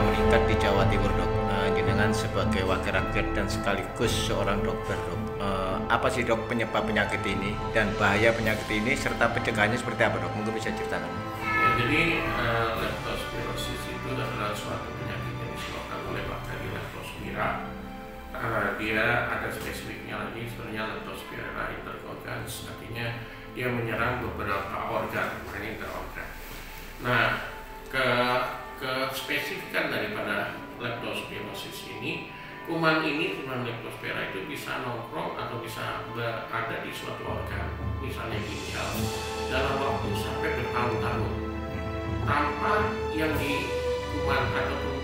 meningkat di Jawa Timur, Dok. Jenengan sebagai wakil rakyat dan sekaligus seorang dokter, Dok. Apa sih, Dok, penyebab penyakit ini dan bahaya penyakit ini serta pencegahannya seperti apa, Dok? Mungkin bisa ceritakan. Ya, jadi leptospirosis itu adalah suatu penyakit yang disebabkan oleh bakteri Leptospira. Dia ada spesifiknya lagi, sebenarnya Leptospira intercoccans, artinya dia menyerang beberapa organ, ini organ. Nah, ke spesifikan daripada leptospirosis ini, kuman leptospira itu bisa nongkrong atau bisa berada di suatu organ, misalnya ginjal, dalam waktu sampai bertahun-tahun tanpa yang di kuman ataupun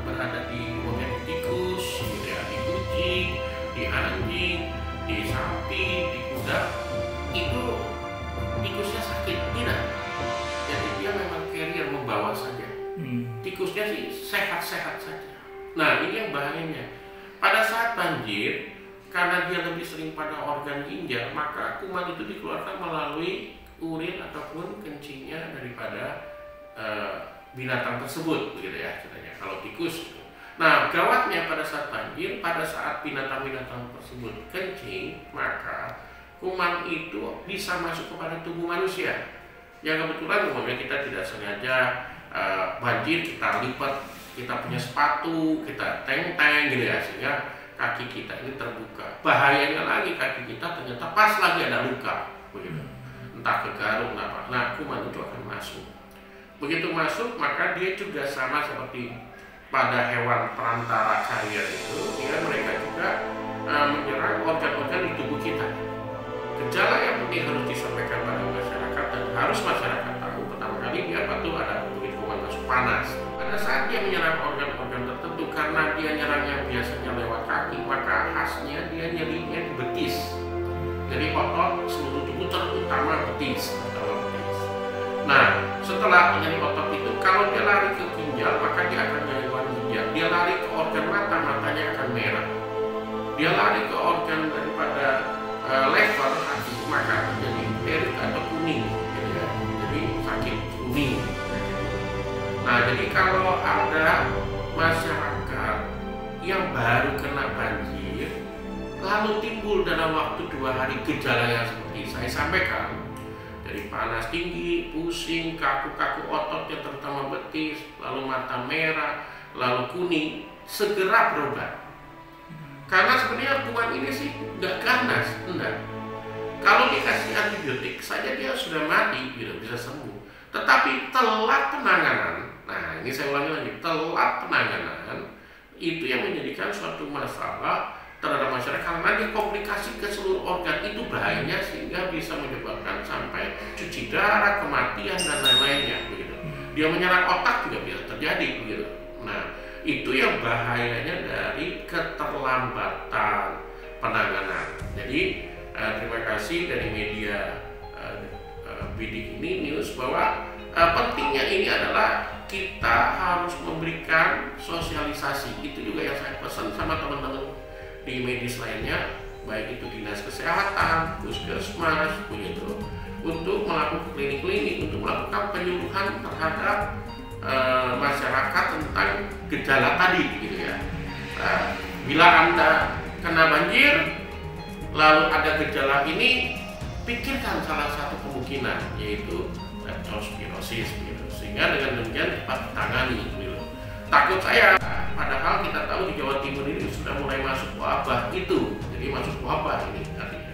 berada di organ tikus, gitu ya, di kucing, di anjing, di sapi, di kuda, itu tikusnya sakit, tidak. Jadi dia memang carrier, membawa saja. Tikusnya sih sehat-sehat saja. Nah, ini yang bahayanya. Pada saat banjir, karena dia lebih sering pada organ ginjal, maka kuman itu dikeluarkan melalui urin ataupun kencingnya daripada binatang tersebut, begitu ya, ceritanya. Kalau tikus gitu. Nah, gawatnya pada saat banjir, pada saat binatang-binatang tersebut kencing, maka kuman itu bisa masuk kepada tubuh manusia. Yang kebetulan umumnya kita tidak sengaja banjir, kita lipat, kita punya sepatu, kita teng-teng gitu ya, sehingga kaki kita ini terbuka. Bahayanya lagi, kaki kita ternyata pas lagi ada luka, begitu. Entah kegaruk, apa. Nah, kuman itu akan masuk. Begitu masuk, maka dia juga sama seperti pada hewan perantara carrier itu, ya, mereka juga menyerang organ-organ di tubuh kita. Gejala yang penting harus disampaikan pada masyarakat dan harus masyarakat tahu. Pertama kali dia patuh ada begitu kuman masuk panas. Pada saat dia menyerang organ-organ tertentu, karena dia nyerangnya biasanya lewat kaki, maka khasnya dia nyerinya di betis. Jadi otot seluruh tubuh terutama betis. Nah, setelah menyeri otot itu, kalau dia lari ke ginjal, maka dia akan nyeri ginjal. Dia lari ke organ mata, matanya akan merah. Dia lari ke organ daripada lever hati, maka menjadi erik atau kuning, gitu ya. Jadi sakit kuning. Nah, jadi kalau ada masyarakat yang baru kena banjir, lalu timbul dalam waktu 2 hari gejala yang seperti saya sampaikan, dari panas tinggi, pusing, kaku-kaku ototnya terutama betis, lalu mata merah, lalu kuning, segera berobat. Karena sebenarnya kuman ini sih nggak ganas, enggak. Kalau dikasih antibiotik saja dia sudah mati, gitu, bisa sembuh. Tetapi telat penanganan, nah ini saya ulangi lagi, telat penanganan itu yang menjadikan suatu masalah terhadap masyarakat, karena dia komplikasi ke seluruh organ, itu bahayanya sehingga bisa menyebabkan sampai cuci darah, kematian dan lain-lainnya, begitu. Dia menyerang otak juga bisa terjadi, begitu. Nah, itu yang bahayanya dari keterlambatan penanganan. Jadi terima kasih dari media Bidik ini news bahwa pentingnya ini adalah kita harus memberikan sosialisasi. Itu juga yang saya pesan sama teman-teman di medis lainnya, baik itu dinas kesehatan, puskesmas, begitu, untuk melakukan klinik-klinik, untuk melakukan penyuluhan terhadap masyarakat tentang gejala tadi, gitu ya. Bila Anda kena banjir, lalu ada gejala ini, pikirkan salah satu kemungkinan, yaitu leptospirosis, gitu. Sehingga dengan demikian cepat ditangani, gitu. Takut saya, padahal kita tahu di Jawa Timur ini sudah mulai masuk wabah itu, jadi masuk wabah ini artinya.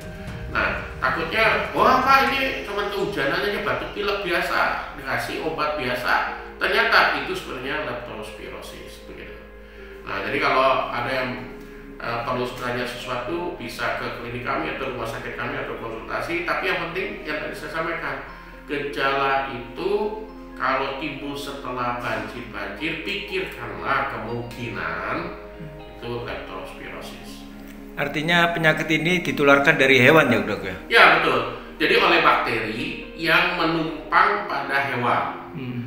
Nah, takutnya, wah Pak, ini cuma kehujanan aja, batuk pilek biasa, dikasih obat biasa. Ternyata itu sebenarnya leptospirosis, begitu. Nah, jadi kalau ada yang perlu sebenarnya sesuatu, bisa ke klinik kami atau rumah sakit kami atau konsultasi. Tapi yang penting yang tadi saya sampaikan, gejala itu kalau timbul setelah banjir, pikirkanlah kemungkinan itu leptospirosis. Artinya penyakit ini ditularkan dari hewan ya, Dok, ya? Ya, betul. Jadi oleh bakteri yang menumpang pada hewan.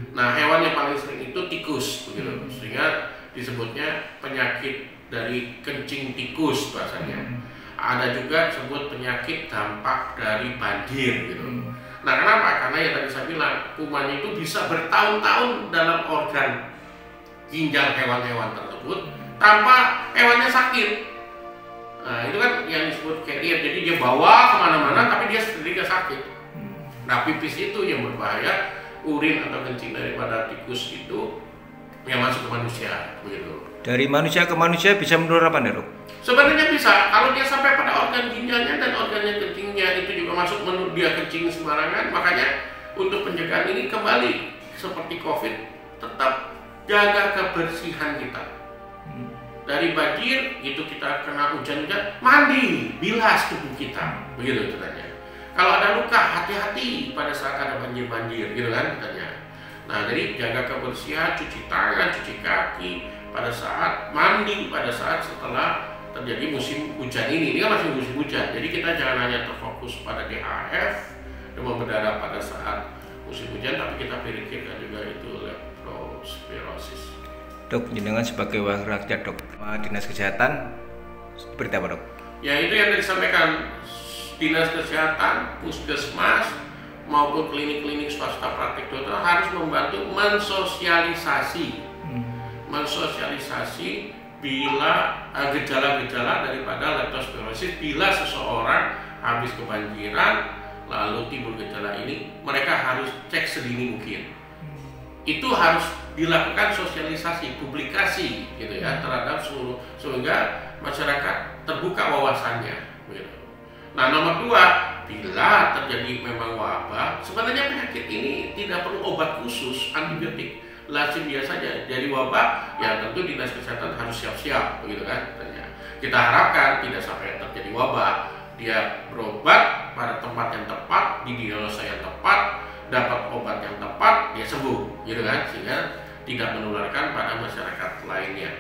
Nah, hewan yang paling sering itu tikus, begitu. Sehingga disebutnya penyakit dari kencing tikus bahasanya. Ada juga disebut penyakit dampak dari banjir, gitu. Nah, kenapa? Karena yang tadi saya bilang, kuman itu bisa bertahun-tahun dalam organ ginjal hewan-hewan tersebut tanpa hewannya sakit. Nah itu kan yang disebut carrier, jadi dia bawa kemana-mana tapi dia sendiri gak sakit. Nah pipis itu yang berbahaya, urin atau kencing daripada tikus itu yang masuk ke manusia, begitu. Dari manusia ke manusia bisa menular apa nih, Dok? Sebenarnya bisa, kalau dia sampai pada organ ginjalnya dan organnya kencingnya itu juga masuk, menurut dia kencing sembarangan. Makanya untuk pencegahan ini kembali seperti COVID, tetap jaga kebersihan kita. Dari banjir itu kita kena hujan-hujan, mandi, bilas tubuh kita, begitu katanya. Kalau ada luka, hati-hati pada saat ada banjir-banjir, gitu kan katanya. Nah, jadi jaga kebersihan, cuci tangan, cuci kaki pada saat mandi, pada saat setelah terjadi musim hujan ini. Ini kan masih musim hujan, jadi kita jangan hanya terfokus pada DHF, demam berdarah pada saat musim hujan, tapi kita pikirkan juga itu leptospirosis. Dok, jenengan sebagai wakil rakyat, Dok, Dinas Kesehatan seperti apa, Dok? Ya itu yang disampaikan, Dinas Kesehatan, Puskesmas maupun klinik-klinik swasta praktik dokter harus membantu mensosialisasi bila gejala-gejala daripada leptospirosis. Bila seseorang habis kebanjiran lalu timbul gejala ini, mereka harus cek sedini mungkin. Itu harus dilakukan sosialisasi, publikasi gitu ya terhadap seluruh, sehingga masyarakat terbuka wawasannya. Gitu. Nah nomor 2, bila terjadi memang wabah, sebenarnya penyakit ini tidak perlu obat khusus, antibiotik, lazim biasa saja. Jadi wabah, ya tentu Dinas Kesehatan harus siap-siap, begitu kan? Kita harapkan tidak sampai terjadi wabah, dia berobat pada tempat yang tepat, di diagnosa yang tepat, dapat obat yang tepat, dia sembuh, gitu kan? Sehingga tidak menularkan pada masyarakat lainnya.